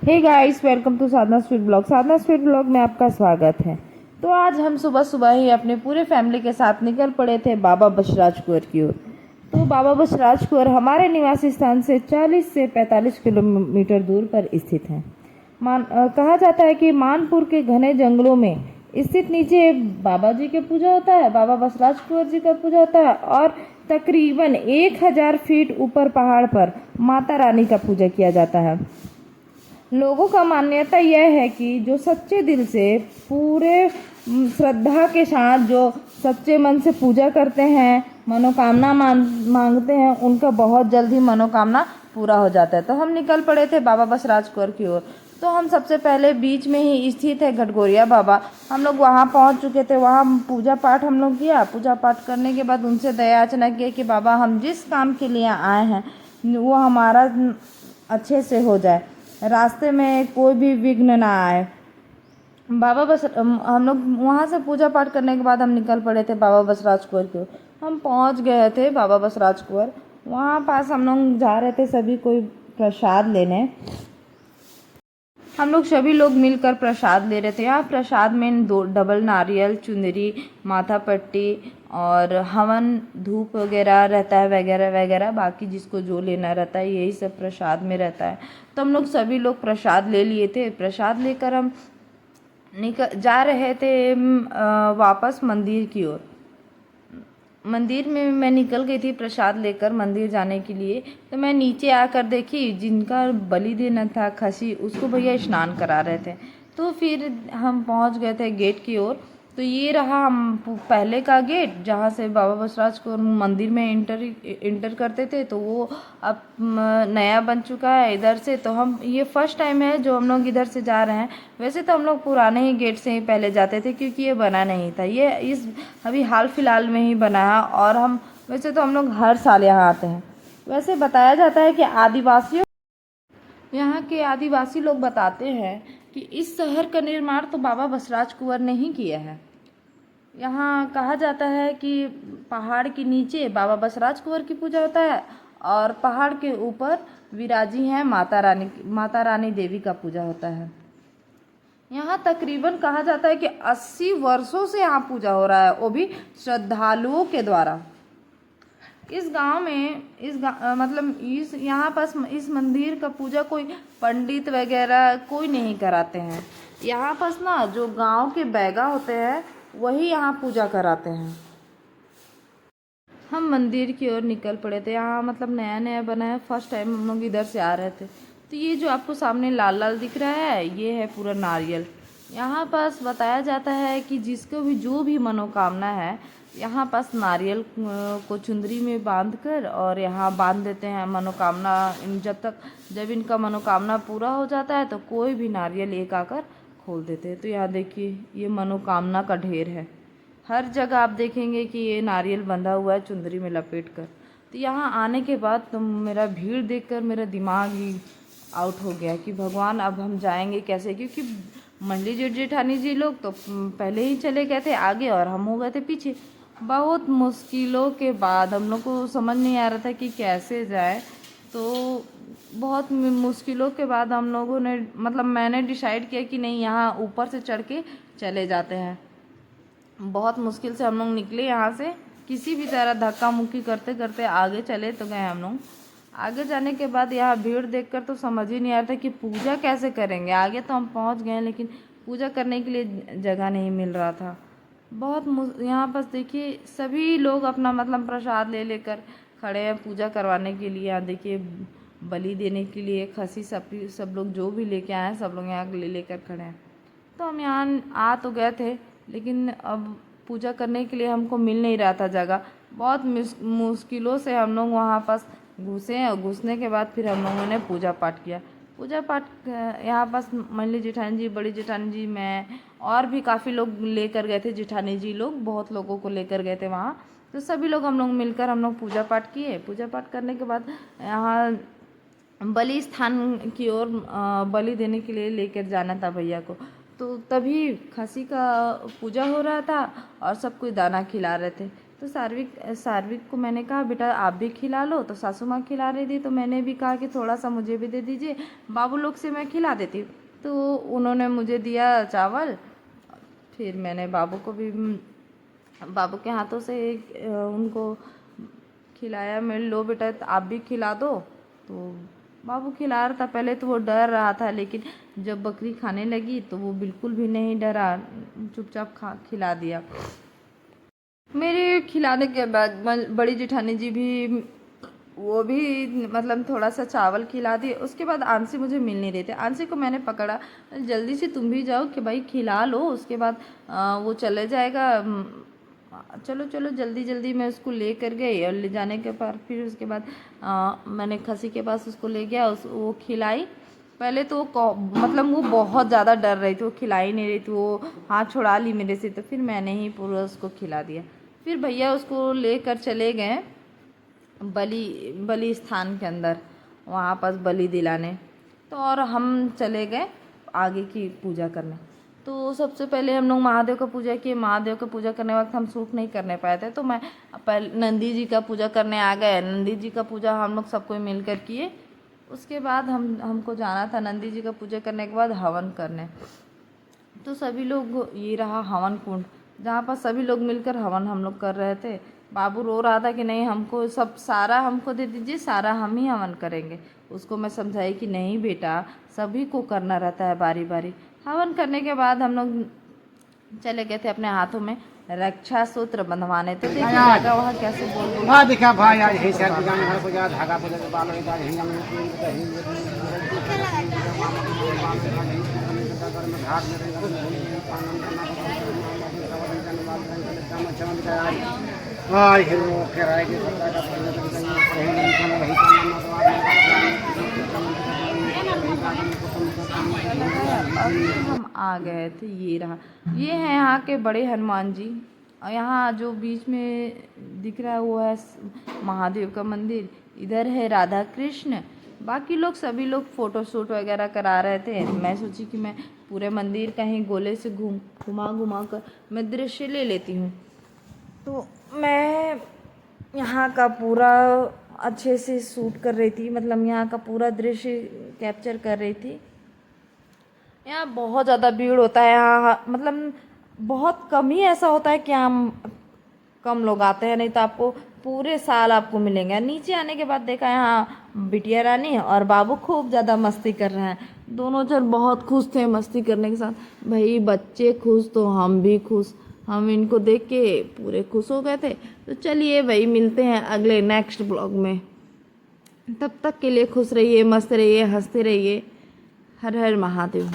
Hey guys, welcome to Sadhana sweet blog. Sadhana sweet blog में आपका स्वागत है। तो आज हम सुबह सुबह ही अपने पूरे फैमिली के साथ निकल पड़े थे बाबा बसराज कुंवर की ओर। तो बाबा बसराज कुंवर हमारे निवासी स्थान से 40 से 45 किलोमीटर दूर पर स्थित है। कहा जाता है कि मानपुर के घने जंगलों में स्थित नीचे बाबा जी की पूजा होता है, बाबा बसराज कुंवर जी का पूजा होता है, और तकरीबन 1000 फीट ऊपर पहाड़ पर माता रानी का पूजा किया जाता है। लोगों का मान्यता यह है कि जो सच्चे दिल से पूरे श्रद्धा के साथ जो सच्चे मन से पूजा करते हैं, मनोकामना मांगते हैं, उनका बहुत जल्द ही मनोकामना पूरा हो जाता है। तो हम निकल पड़े थे बाबा बसराज कुंवर की ओर। तो हम सबसे पहले बीच में ही स्थित है घटघोरिया बाबा, हम लोग वहाँ पहुँच चुके थे। वहाँ पूजा पाठ हम लोग किया। पूजा पाठ करने के बाद उनसे दया याचना किया कि बाबा हम जिस काम के लिए आए हैं वो हमारा अच्छे से हो जाए, रास्ते में कोई भी विघ्न ना आए। बाबा बस हम लोग वहाँ से पूजा पाठ करने के बाद हम निकल पड़े थे बाबा बसराज कुंवर की ओर। हम पहुँच गए थे बाबा बसराज कुंवर। वहाँ पास हम लोग जा रहे थे सभी कोई प्रसाद लेने। हम लोग सभी लोग मिलकर प्रसाद ले रहे थे। यहाँ प्रसाद में 2 डबल नारियल, चुनरी, माथा पट्टी और हवन धूप वगैरह रहता है, वगैरह वगैरह। बाकी जिसको जो लेना रहता है यही सब प्रसाद में रहता है। तो हम लोग सभी लोग प्रसाद ले लिए थे। प्रसाद लेकर हम जा रहे थे वापस मंदिर की ओर। मंदिर में मैं निकल गई थी प्रसाद लेकर मंदिर जाने के लिए। तो मैं नीचे आकर देखी जिनका बलि देना था खसी, उसको भैया स्नान करा रहे थे। तो फिर हम पहुंच गए थे गेट की ओर। तो ये रहा हम पहले का गेट जहाँ से बाबा बसराज को मंदिर में इंटर करते थे। तो वो अब नया बन चुका है इधर से। तो हम ये फर्स्ट टाइम है जो हम लोग इधर से जा रहे हैं। वैसे तो हम लोग पुराने ही गेट से ही पहले जाते थे क्योंकि ये बना नहीं था। ये इस अभी हाल फिलहाल में ही बना है। और हम वैसे तो हम लोग हर साल यहाँ आते हैं। वैसे बताया जाता है कि यहाँ के आदिवासी लोग बताते हैं कि इस शहर का निर्माण तो बाबा बसराज कुंवर ने ही किया है। यहाँ कहा जाता है कि पहाड़ के नीचे बाबा बसराज कुंवर की पूजा होता है और पहाड़ के ऊपर विराजी हैं माता रानी देवी का पूजा होता है। यहाँ तकरीबन कहा जाता है कि 80 वर्षों से यहाँ पूजा हो रहा है, वो भी श्रद्धालुओं के द्वारा। इस गांव में मतलब इस यहाँ पास इस मंदिर का पूजा कोई पंडित वगैरह कोई नहीं कराते हैं। यहाँ पास ना जो गांव के बैगा होते हैं वही यहाँ पूजा कराते हैं। हम मंदिर की ओर निकल पड़े थे। यहाँ मतलब नया नया बना है, फर्स्ट टाइम हम लोग इधर से आ रहे थे। तो ये जो आपको सामने लाल लाल दिख रहा है ये है पूरा नारियल। यहाँ पास बताया जाता है कि जिसको भी जो भी मनोकामना है यहाँ पास नारियल को चुंदरी में बांध कर और यहाँ बांध देते हैं मनोकामना। जब इनका मनोकामना पूरा हो जाता है तो कोई भी नारियल एक आकर खोल देते हैं। तो यहाँ देखिए ये मनोकामना का ढेर है। हर जगह आप देखेंगे कि ये नारियल बंधा हुआ है चुंदरी में लपेट कर। तो यहाँ आने के बाद तो मेरा भीड़ देखकर मेरा दिमाग ही आउट हो गया कि भगवान अब हम जाएंगे कैसे, क्योंकि मंडली जेठानी जी लोग तो पहले ही चले गए थे आगे और हम हो गए थे पीछे। बहुत मुश्किलों के बाद हम लोग को समझ नहीं आ रहा था कि कैसे जाए। तो बहुत मुश्किलों के बाद हम लोगों ने मतलब मैंने डिसाइड किया कि नहीं यहाँ ऊपर से चढ़ के चले जाते हैं। बहुत मुश्किल से हम लोग निकले यहाँ से, किसी भी तरह धक्का मुक्की करते करते आगे चले तो गए हम लोग। आगे जाने के बाद यहाँ भीड़ देखकर तो समझ ही नहीं आ रहा था कि पूजा कैसे करेंगे। आगे तो हम पहुँच गए लेकिन पूजा करने के लिए जगह नहीं मिल रहा था। बहुत यहाँ पर देखिए सभी लोग अपना मतलब प्रसाद ले लेकर खड़े हैं पूजा करवाने के लिए। यहाँ देखिए बलि देने के लिए खसी सब लोग जो भी लेके आए हैं सब लोग यहाँ ले लेकर खड़े हैं। तो हम यहाँ आ तो गए थे लेकिन अब पूजा करने के लिए हमको मिल नहीं रहा था जगह। बहुत मुश्किलों से हम लोग वहाँ पास घुसे और घुसने के बाद फिर हम लोगों ने पूजा पाठ किया। पूजा पाठ यहाँ पास मंडली जेठानी जी, बड़ी जेठानी जी, मैं और भी काफ़ी लोग लेकर गए थे। जेठानी जी लोग बहुत लोगों को लेकर गए थे वहाँ। तो सभी लोग हम लोग मिलकर हम लोग पूजा पाठ किए। पूजा पाठ करने के बाद यहाँ बलि स्थान की ओर बलि देने के लिए लेकर जाना था भैया को। तो तभी खसी का पूजा हो रहा था और सब कोई दाना खिला रहे थे। तो सार्विक को मैंने कहा बेटा आप भी खिला लो, तो सासू माँ खिला रही थी, तो मैंने भी कहा कि थोड़ा सा मुझे भी दे दीजिए, बाबू लोग से मैं खिला देती। तो उन्होंने मुझे दिया चावल, फिर मैंने बाबू को भी बाबू के हाथों से उनको खिलाया। मैं लो बेटा आप भी खिला दो। तो बाबू खिला रहा था, पहले तो वो डर रहा था, लेकिन जब बकरी खाने लगी तो वो बिल्कुल भी नहीं डरा, चुपचाप खिला दिया। मेरे खिलाने के बाद बड़ी जेठानी जी भी वो भी मतलब थोड़ा सा चावल खिला दिए। उसके बाद आंसी मुझे मिल नहीं रहे थे, आंसी को मैंने पकड़ा, जल्दी से तुम भी जाओ कि भाई खिला लो, उसके बाद वो चले जाएगा। चलो चलो जल्दी जल्दी मैं उसको ले कर गई, और ले जाने के बाद फिर उसके बाद मैंने खसी के पास उसको ले गया, वो खिलाई। पहले तो मतलब वो बहुत ज़्यादा डर रही थी, वो खिला ही नहीं रही थी, वो हाथ छुड़ा ली मेरे से, तो फिर मैंने ही पूरा उसको खिला दिया। फिर भैया उसको लेकर चले गए बलि स्थान के अंदर, वहाँ पास बलि दिलाने। तो और हम चले गए आगे की पूजा करने। तो सबसे पहले हम लोग महादेव का पूजा किए। महादेव का पूजा करने वक्त हम सूख नहीं करने पाए थे, तो मैं पहले नंदी जी का पूजा करने आ गए। नंदी जी का पूजा हम लोग सबको मिलकर किए। उसके बाद हमको जाना था नंदी जी का पूजा करने के बाद हवन करने। तो सभी लोग, ये रहा हवन कुंड, जहाँ पर सभी लोग मिलकर हवन हम लोग कर रहे थे। बाबू रो रहा था कि नहीं हमको सब सारा हमको दे दीजिए, सारा हम ही हवन करेंगे। उसको मैं समझाई कि नहीं बेटा, सभी को करना रहता है बारी बारी। हवन करने के बाद हम लोग चले गए थे अपने हाथों में रक्षा सूत्र बंधवाने। तो देखिए धागा वहाँ कैसे बोल हाँ देखा भाई आज ही सर पूजा घर पूजा धागा पूजा के बाल होता है हम घाट में आज हिरो कराए के हम आ गए थे। ये रहा, ये है यहाँ के बड़े हनुमान जी। और यहाँ जो बीच में दिख रहा है वो है महादेव का मंदिर, इधर है राधा कृष्ण। बाकी लोग सभी लोग फ़ोटो शूट वगैरह करा रहे थे। मैं सोची कि मैं पूरे मंदिर कहीं गोले से घुमा कर मैं दृश्य ले लेती हूँ। तो मैं यहाँ का पूरा अच्छे से शूट कर रही थी, मतलब यहाँ का पूरा दृश्य कैप्चर कर रही थी। यहाँ बहुत ज़्यादा भीड़ होता है, यहाँ मतलब बहुत कम ही ऐसा होता है कि हम कम लोग आते हैं, नहीं तो आपको पूरे साल आपको मिलेंगे। नीचे आने के बाद देखा यहाँ बिटिया रानी और बाबू खूब ज़्यादा मस्ती कर रहे हैं। दोनों जन बहुत खुश थे मस्ती करने के साथ। भाई बच्चे खुश तो हम भी खुश, हम इनको देख के पूरे खुश हो गए थे। तो चलिए भाई मिलते हैं अगले नेक्स्ट ब्लॉग में। तब तक के लिए खुश रहिए, मस्त रहिए, हंसते रहिए। हर हर महादेव।